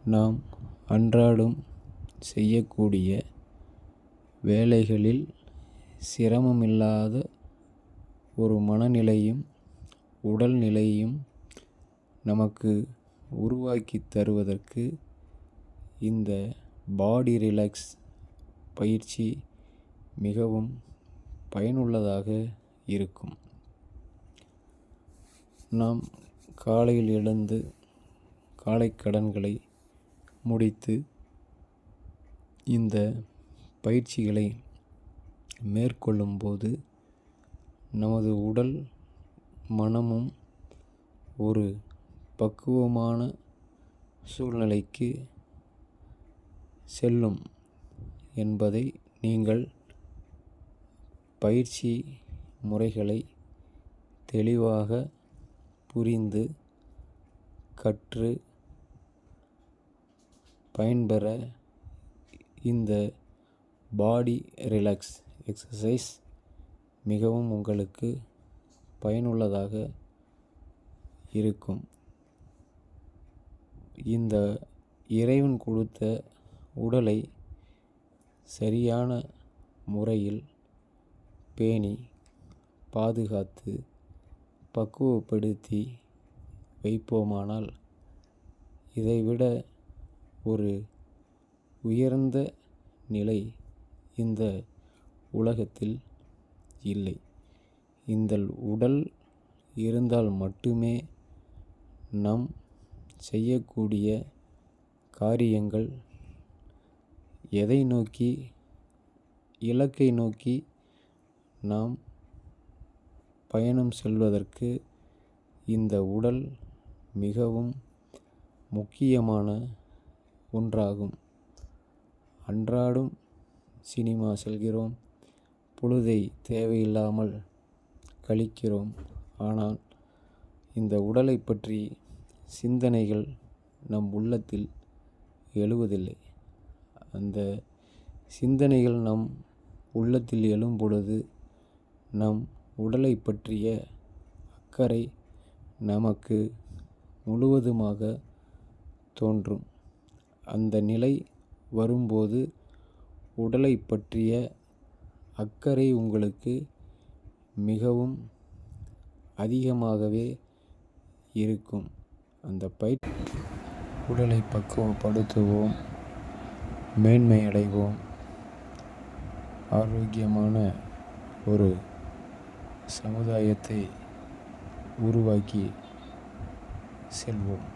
நாம் அன்றாடம் செய்யக்கூடிய வேலைகளில் சிரமமில்லாத ஒரு மனநிலையும் உடல்நிலையும் நமக்கு உருவாக்கி தருவதற்கு இந்த பாடி ரிலாக்ஸ் பயிற்சி மிகவும் பயனுள்ளதாக இருக்கும். நாம் காலையில் எழுந்து காலை கடன்களை முடித்து இந்த பயிற்சிகளை மேற்கொள்ளும்போது நமது உடல் மனமும் ஒரு பக்குவமான சூழ்நிலைக்கு செல்லும் என்பதை நீங்கள் பயிற்சி முறைகளை தெளிவாக புரிந்து கற்று பயன்பெற இந்த பாடி ரிலாக்ஸ் எக்ஸசைஸ் மிகவும் உங்களுக்கு பயனுள்ளதாக இருக்கும். இந்த இறைவன் கொடுத்த உடலை சரியான முறையில் பேணி பாதுகாத்து பக்குவப்படுத்தி வைப்போமானால் இதைவிட ஒரு உயர்ந்த நிலை இந்த உலகத்தில் இல்லை. இந்த உடல் இருந்தால் மட்டுமே நாம் செய்யக்கூடிய காரியங்கள் எதை நோக்கி இலக்கை நோக்கி நாம் பயணம் செல்வதற்கு இந்த உடல் மிகவும் முக்கியமான ஒன்றாகும். அன்றாடம் சினிமா செல்கிறோம், பொழுதை தேவையில்லாமல் கழிக்கிறோம். ஆனால் இந்த உடலை பற்றி சிந்தனைகள் நம் உள்ளத்தில் எழுவதில்லை. அந்த சிந்தனைகள் நம் உள்ளத்தில் எழும் பொழுது நம் உடலை பற்றிய அக்கறை நமக்கு முழுவதுமாக தோன்றும். அந்த நிலை வரும்போது உடலை பற்றிய அக்கறை உங்களுக்கு மிகவும் அதிகமாகவே இருக்கும். அந்த உடலை பக்குவப்படுத்துவோம், மேன்மை அடைவோம், ஆரோக்கியமான ஒரு சமுதாயத்தை உருவாக்கி செல்வோம்.